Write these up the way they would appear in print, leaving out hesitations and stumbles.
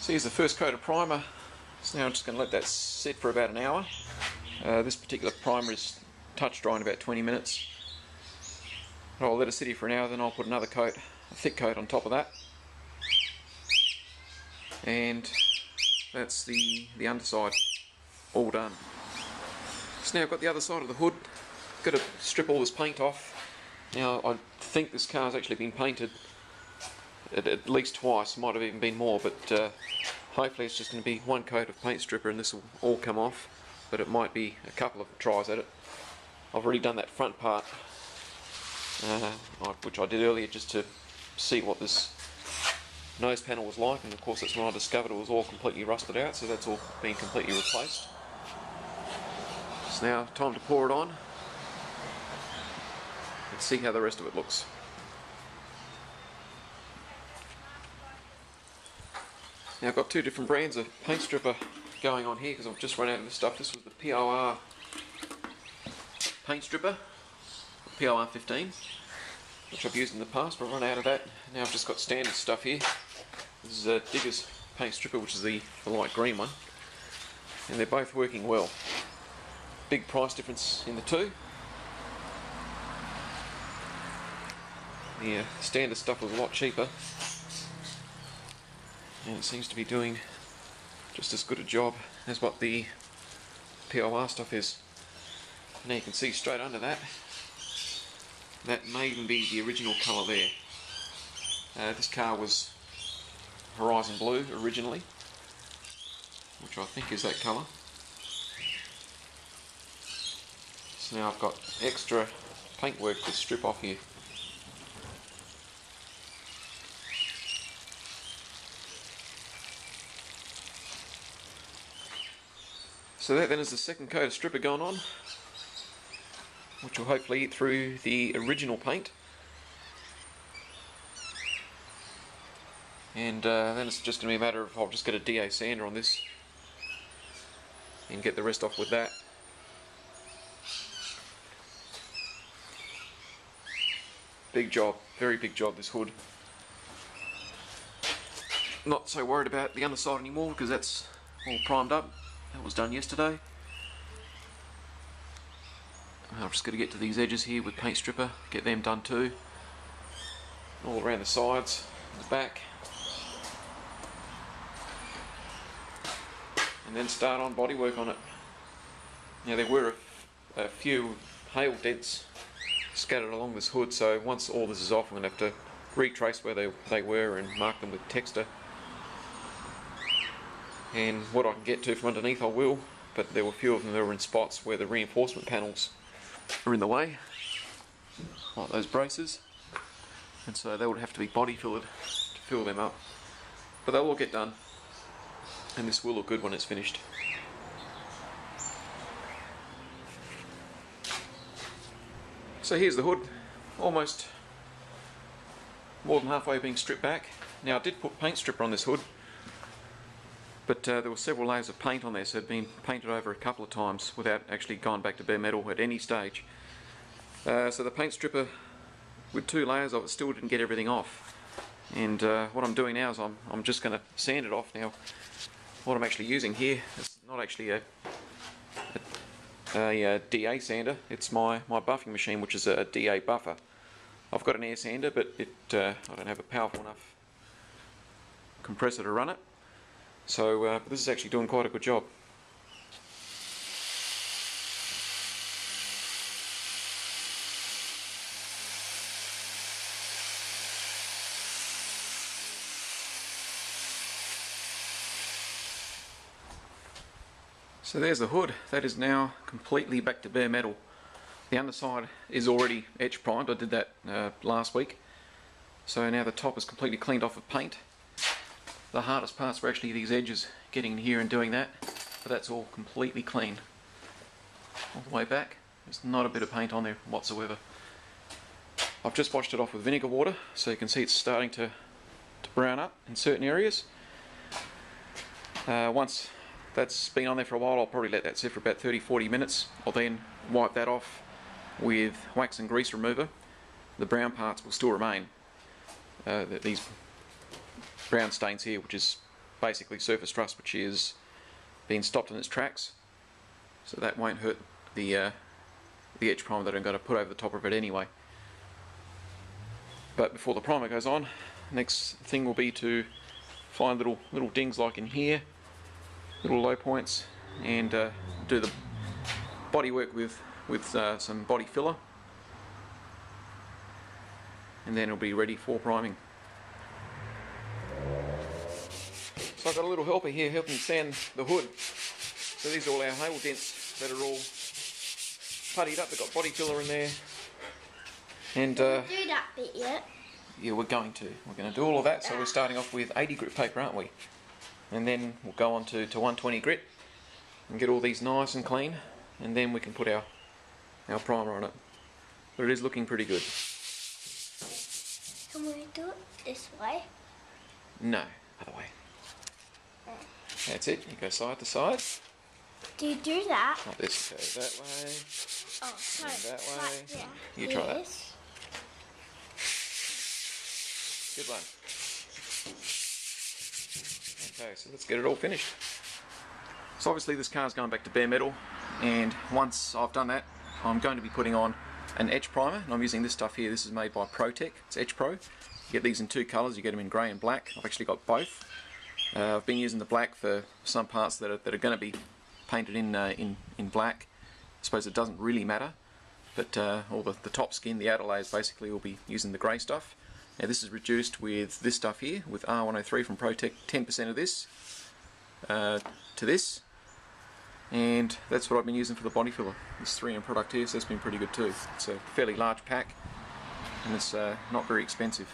So here's the first coat of primer. So now I'm just going to let that sit for about an hour. This particular primer is touch dry in about 20 minutes. I'll let it sit here for an hour, then I'll put another coat, a thick coat on top of that. And that's the underside all done. So now I've got the other side of the hood. Got to strip all this paint off. Now I think this car's actually been painted at least twice, might have even been more, but hopefully it's just going to be one coat of paint stripper and this will all come off, but it might be a couple of tries at it. I've already done that front part, which I did earlier just to see what this nose panel was like, and of course that's when I discovered it was all completely rusted out, so that's all been completely replaced. So now time to pour it on and see how the rest of it looks. Now I've got two different brands of paint stripper going on here because I've just run out of this stuff. This was the POR paint stripper, POR 15, which I've used in the past, but I've run out of that. Now I've just got standard stuff here. This is a Digger's paint stripper, which is the light green one, and they're both working well. Big price difference in the two. The standard stuff was a lot cheaper, and it seems to be doing just as good a job as what the POR stuff is. Now you can see straight under that, that may even be the original colour there. This car was Horizon Blue originally, which I think is that colour. So now I've got extra paintwork to strip off here. So that then is the second coat of stripper going on, which will hopefully eat through the original paint. And then it's just going to be a matter of, I'll just get a DA sander on this and get the rest off with that. Big job, very big job, this hood. Not so worried about the underside anymore because that's all primed up. That was done yesterday. I've just got to get to these edges here with paint stripper, get them done too. All around the sides, the back. And then start on bodywork on it. Now there were a few hail dents scattered along this hood, so once all this is off I'm going to have to retrace where they were and mark them with texter. And what I can get to from underneath I will, but there were a few of them that were in spots where the reinforcement panels are in the way, like those braces, and so they would have to be body filled to fill them up. But they'll all get done, and this will look good when it's finished. So here's the hood, almost more than halfway being stripped back. Now I did put paint stripper on this hood, but there were several layers of paint on there, so it had been painted over a couple of times without actually going back to bare metal at any stage. So the paint stripper, with two layers of it, still didn't get everything off. And what I'm doing now is I'm just going to sand it off. Now what I'm actually using here is not actually a DA sander, it's my buffing machine, which is a DA buffer. I've got an air sander, but I don't have a powerful enough compressor to run it. So this is actually doing quite a good job. So there's the hood. That is now completely back to bare metal. The underside is already etch primed. I did that last week. So now the top is completely cleaned off of paint. The hardest parts were actually these edges, getting in here and doing that, but that's all completely clean. All the way back, there's not a bit of paint on there whatsoever. I've just washed it off with vinegar water, so you can see it's starting to brown up in certain areas. Once that's been on there for a while, I'll probably let that sit for about 30-40 minutes. I'll then wipe that off with wax and grease remover. The brown parts will still remain. These brown stains here, which is basically surface rust, which is being stopped in its tracks, so that won't hurt the etch primer that I'm going to put over the top of it anyway. But before the primer goes on, next thing will be to find little dings like in here, little low points, and do the body work with some body filler, and then it'll be ready for priming. So I've got a little helper here helping sand the hood. So these are all our hail dents that are all puttied up. They've got body filler in there. And Did you do that bit yet? yeah, we're going to do all of that. So we're starting off with 80 grit paper, aren't we? And then we'll go on to 120 grit and get all these nice and clean, and then we can put our primer on it. But it is looking pretty good. Can we do it this way? No, other way. That's it. You go side to side. Do you do that? Like this. Go that way. Oh, sorry. That way. Like that. You try that. Yes. Good one. Okay, so let's get it all finished. So obviously this car's going back to bare metal, and once I've done that, I'm going to be putting on an etch primer, and I'm using this stuff here. This is made by Protec. It's Etch Pro. You get these in two colours. You get them in grey and black. I've actually got both. I've been using the black for some parts that are going to be painted in black. I suppose it doesn't really matter, but all the top skin, the outer layers, basically will be using the grey stuff. Now this is reduced with this stuff here, with R103 from Protec, 10% of this to this, and that's what I've been using for the body filler. This 3M product here, so it's been pretty good too. It's a fairly large pack, and it's not very expensive.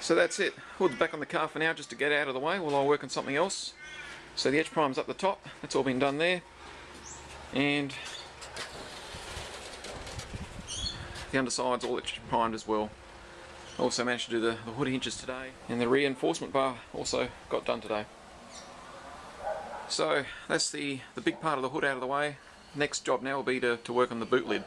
So that's it. Hood's back on the car for now, just to get out of the way while I work on something else. So the etch primer's up the top, that's all been done there. And the underside's all etch primed as well. Also managed to do the hood hinges today, and the reinforcement bar also got done today. So that's the big part of the hood out of the way. Next job now will be to work on the boot lid.